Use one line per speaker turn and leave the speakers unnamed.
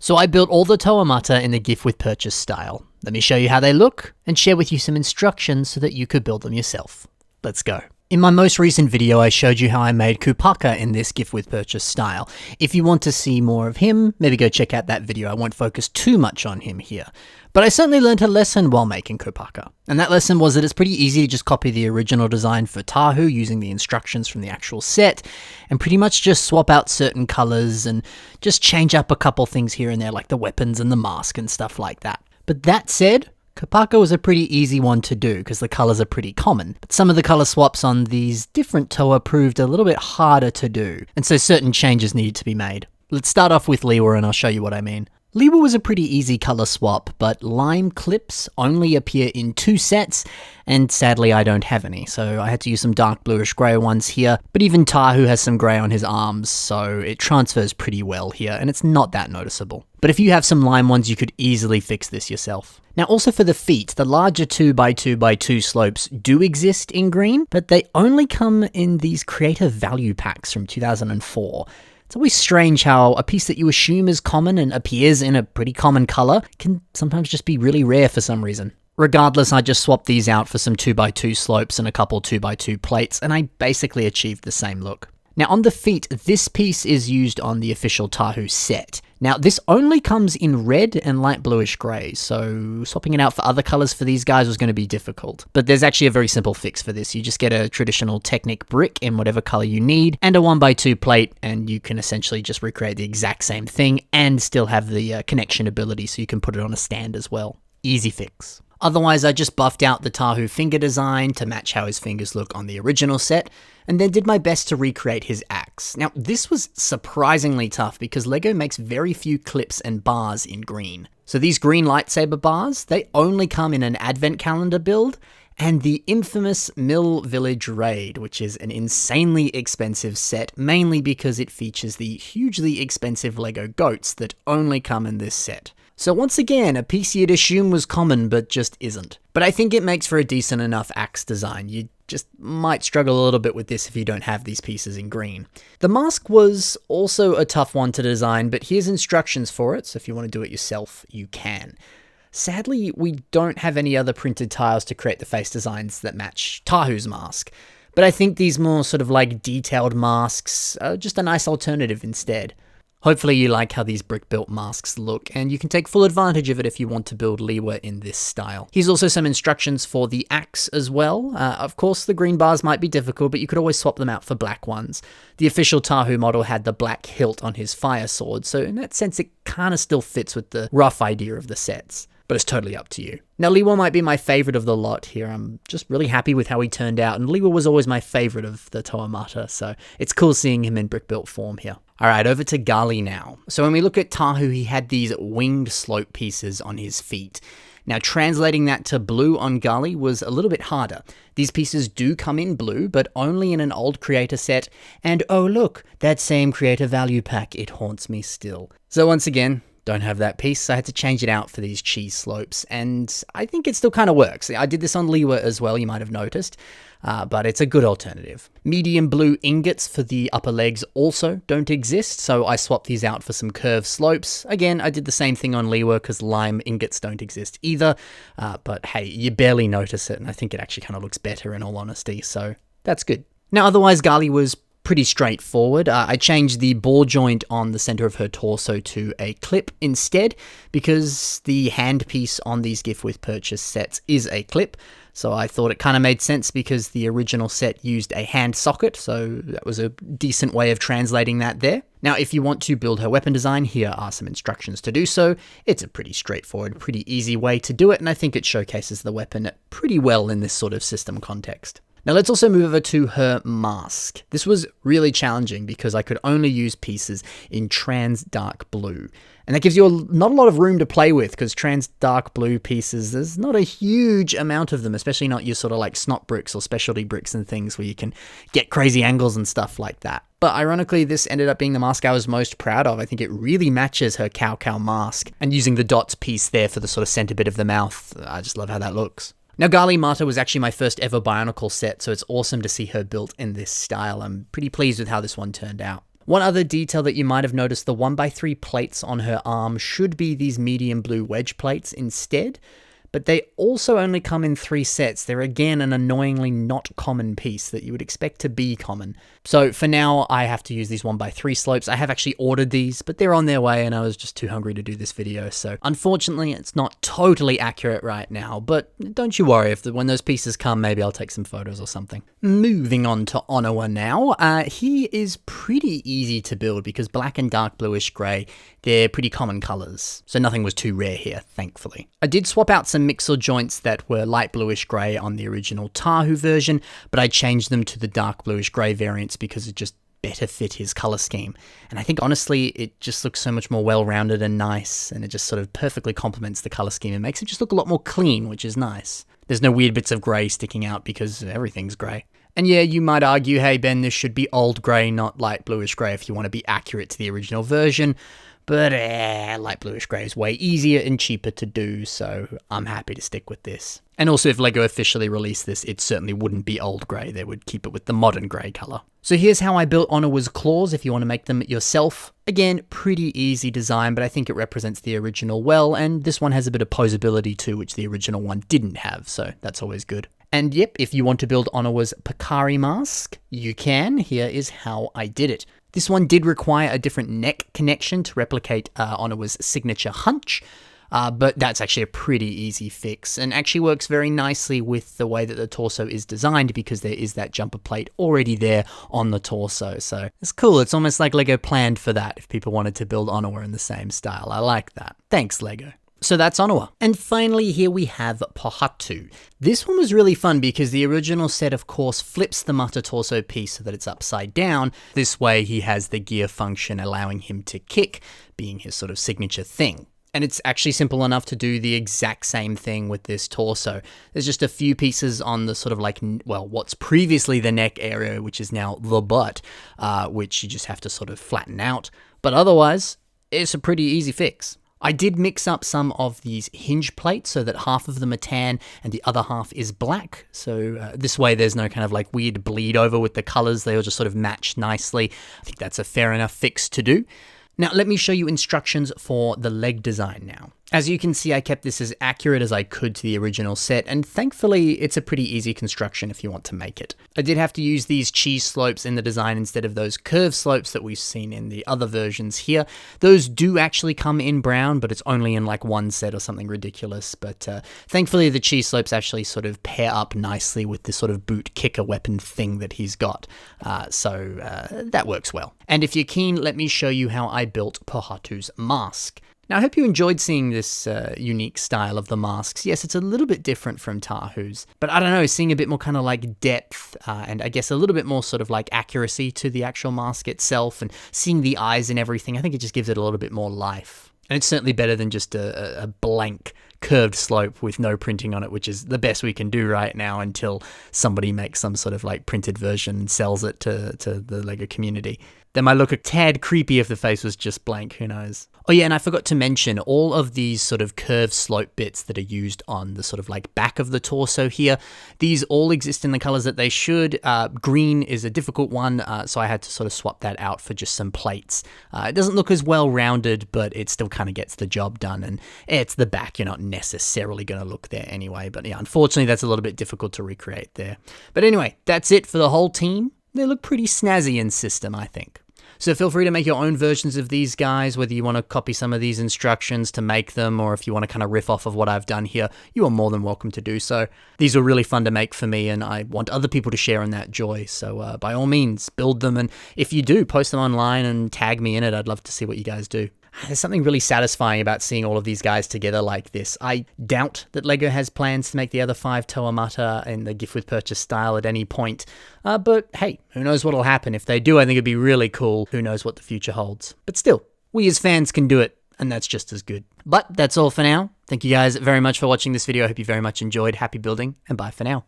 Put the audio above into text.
So I built all the Toa Mata in the gift with purchase style. Let me show you how they look and share with you some instructions so that you could build them yourself. Let's go. In my most recent video, I showed you how I made Kupaka in this gift with purchase style. If you want to see more of him, maybe go check out that video. I won't focus too much on him here. But I certainly learned a lesson while making Kupaka. And that lesson was that it's pretty easy to just copy the original design for Tahu using the instructions from the actual set, and pretty much just swap out certain colors and just change up a couple things here and there, like the weapons and the mask and stuff like that. But that said, Kupaka was a pretty easy one to do because the colors are pretty common, but some of the color swaps on these different Toa proved a little bit harder to do, and so certain changes needed to be made. Let's start off with Lewa and I'll show you what I mean. Lewa was a pretty easy color swap, but lime clips only appear in 2 sets, and sadly I don't have any, so I had to use some dark bluish grey ones here, but even Tahu has some grey on his arms, so it transfers pretty well here, and it's not that noticeable. But if you have some lime ones, you could easily fix this yourself. Now also for the feet, the larger 2x2x2 slopes do exist in green, but they only come in these creative value packs from 2004. It's always strange how a piece that you assume is common and appears in a pretty common color can sometimes just be really rare for some reason. Regardless, I just swapped these out for some 2x2 slopes and a couple 2x2 plates, and I basically achieved the same look. Now on the feet, this piece is used on the official Tahu set. Now this only comes in red and light bluish grey, so swapping it out for other colours for these guys was going to be difficult. But there's actually a very simple fix for this. You just get a traditional Technic brick in whatever colour you need, and a 1x2 plate, and you can essentially just recreate the exact same thing and still have the connection ability so you can put it on a stand as well. Easy fix. Otherwise, I just buffed out the Tahu finger design to match how his fingers look on the original set, and then did my best to recreate his axe. Now, this was surprisingly tough because LEGO makes very few clips and bars in green. So these green lightsaber bars, they only come in an advent calendar build, and the infamous Mill Village Raid, which is an insanely expensive set, mainly because it features the hugely expensive LEGO goats that only come in this set. So once again, a piece you'd assume was common, but just isn't. But I think it makes for a decent enough axe design. You just might struggle a little bit with this if you don't have these pieces in green. The mask was also a tough one to design, but here's instructions for it, so if you want to do it yourself, you can. Sadly, we don't have any other printed tiles to create the face designs that match Tahu's mask, but I think these more sort of like detailed masks are just a nice alternative instead. Hopefully you like how these brick-built masks look, and you can take full advantage of it if you want to build Lewa in this style. Here's also some instructions for the axe as well. Of course, the green bars might be difficult, but you could always swap them out for black ones. The official Tahu model had the black hilt on his fire sword, so in that sense it kind of still fits with the rough idea of the sets. But it's totally up to you. Now, Lewa might be my favourite of the lot here. I'm just really happy with how he turned out, and Lewa was always my favourite of the Toa Mata, so it's cool seeing him in brick-built form here. Alright, over to Gali now. So when we look at Tahu, he had these winged slope pieces on his feet. Now, translating that to blue on Gali was a little bit harder. These pieces do come in blue, but only in an old creator set, and oh look, that same creator value pack, it haunts me still. So once again, don't have that piece, so I had to change it out for these cheese slopes, and I think it still kind of works. I did this on Lewa as well, you might have noticed, but it's a good alternative. Medium blue ingots for the upper legs also don't exist, so I swapped these out for some curved slopes. Again, I did the same thing on Lewa because lime ingots don't exist either, but hey, you barely notice it, and I think it actually kind of looks better in all honesty, so that's good. Now, otherwise, Gali was pretty straightforward. I changed the ball joint on the center of her torso to a clip instead because the handpiece on these gift with purchase sets is a clip. So I thought it kind of made sense because the original set used a hand socket, so that was a decent way of translating that there. Now, if you want to build her weapon design, here are some instructions to do so. It's a pretty straightforward, pretty easy way to do it, and I think it showcases the weapon pretty well in this sort of system context. Now let's also move over to her mask. This was really challenging because I could only use pieces in trans dark blue. And that gives you not a lot of room to play with because trans dark blue pieces, there's not a huge amount of them, especially not your sort of like snot bricks or specialty bricks and things where you can get crazy angles and stuff like that. But ironically, this ended up being the mask I was most proud of. I think it really matches her cow mask. And using the dots piece there for the sort of center bit of the mouth, I just love how that looks. Now, Gali Mata was actually my first ever Bionicle set, so it's awesome to see her built in this style. I'm pretty pleased with how this one turned out. One other detail that you might have noticed, the 1x3 plates on her arm should be these medium blue wedge plates instead, but they also only come in 3 sets. They're again an annoyingly not common piece that you would expect to be common. So for now, I have to use these 1x3 slopes. I have actually ordered these, but they're on their way and I was just too hungry to do this video. So unfortunately, it's not totally accurate right now, but don't you worry, when those pieces come, maybe I'll take some photos or something. Moving on to Onua now. He is pretty easy to build because black and dark bluish gray, they're pretty common colors. So nothing was too rare here, thankfully. I did swap out some mixer joints that were light bluish gray on the original Tahu version, but I changed them to the dark bluish gray variants because it just better fit his color scheme. And I think honestly, it just looks so much more well-rounded and nice, and it just sort of perfectly complements the color scheme and makes it just look a lot more clean, which is nice. There's no weird bits of gray sticking out because everything's gray. And yeah, you might argue, hey Ben, this should be old gray, not light bluish gray if you want to be accurate to the original version. But light bluish grey is way easier and cheaper to do, so I'm happy to stick with this. And also, if LEGO officially released this, it certainly wouldn't be old grey. They would keep it with the modern grey colour. So here's how I built Onua's claws if you want to make them yourself. Again, pretty easy design, but I think it represents the original well, and this one has a bit of posability too, which the original one didn't have, so that's always good. And yep, if you want to build Onua's Pakari mask, you can. Here is how I did it. This one did require a different neck connection to replicate Onua's signature hunch, but that's actually a pretty easy fix and actually works very nicely with the way that the torso is designed because there is that jumper plate already there on the torso. So it's cool. It's almost like LEGO planned for that if people wanted to build Onua in the same style. I like that. Thanks, LEGO. So that's Onua. And finally, here we have Pohatu. This one was really fun because the original set, of course, flips the Mata torso piece so that it's upside down. This way, he has the gear function allowing him to kick, being his sort of signature thing. And it's actually simple enough to do the exact same thing with this torso. There's just a few pieces on the sort of like, well, what's previously the neck area, which is now the butt, which you just have to sort of flatten out. But otherwise, it's a pretty easy fix. I did mix up some of these hinge plates so that half of them are tan and the other half is black. So this way there's no kind of like weird bleed over with the colors. They all just sort of match nicely. I think that's a fair enough fix to do. Now let me show you instructions for the leg design now. As you can see, I kept this as accurate as I could to the original set, and thankfully it's a pretty easy construction if you want to make it. I did have to use these cheese slopes in the design instead of those curved slopes that we've seen in the other versions here. Those do actually come in brown, but it's only in like one set or something ridiculous. But thankfully the cheese slopes actually sort of pair up nicely with this sort of boot kicker weapon thing that he's got. So that works well. And if you're keen, let me show you how I built Pohatu's mask. Now, I hope you enjoyed seeing this unique style of the masks. Yes, it's a little bit different from Tahu's, but I don't know, seeing a bit more kind of like depth and I guess a little bit more sort of like accuracy to the actual mask itself and seeing the eyes and everything, I think it just gives it a little bit more life. And it's certainly better than just a blank curved slope with no printing on it, which is the best we can do right now until somebody makes some sort of like printed version and sells it to the LEGO community. They might look a tad creepy if the face was just blank, who knows. Oh yeah, and I forgot to mention all of these sort of curved slope bits that are used on the sort of like back of the torso here. These all exist in the colors that they should. Green is a difficult one, so I had to sort of swap that out for just some plates. It doesn't look as well rounded, but it still kind of gets the job done, and it's the back. You're not necessarily going to look there anyway, but yeah, unfortunately that's a little bit difficult to recreate there. But anyway, that's it for the whole team. They look pretty snazzy in system, I think. So feel free to make your own versions of these guys, whether you want to copy some of these instructions to make them, or if you want to kind of riff off of what I've done here, you are more than welcome to do so. These were really fun to make for me, and I want other people to share in that joy. So by all means, build them, and if you do, post them online and tag me in it. I'd love to see what you guys do. There's something really satisfying about seeing all of these guys together like this. I doubt that LEGO has plans to make the other 5 Toa Mata in the gift with purchase style at any point. But hey, who knows what'll happen. If they do, I think it'd be really cool. Who knows what the future holds. But still, we as fans can do it, and that's just as good. But that's all for now. Thank you guys very much for watching this video. I hope you very much enjoyed. Happy building, and bye for now.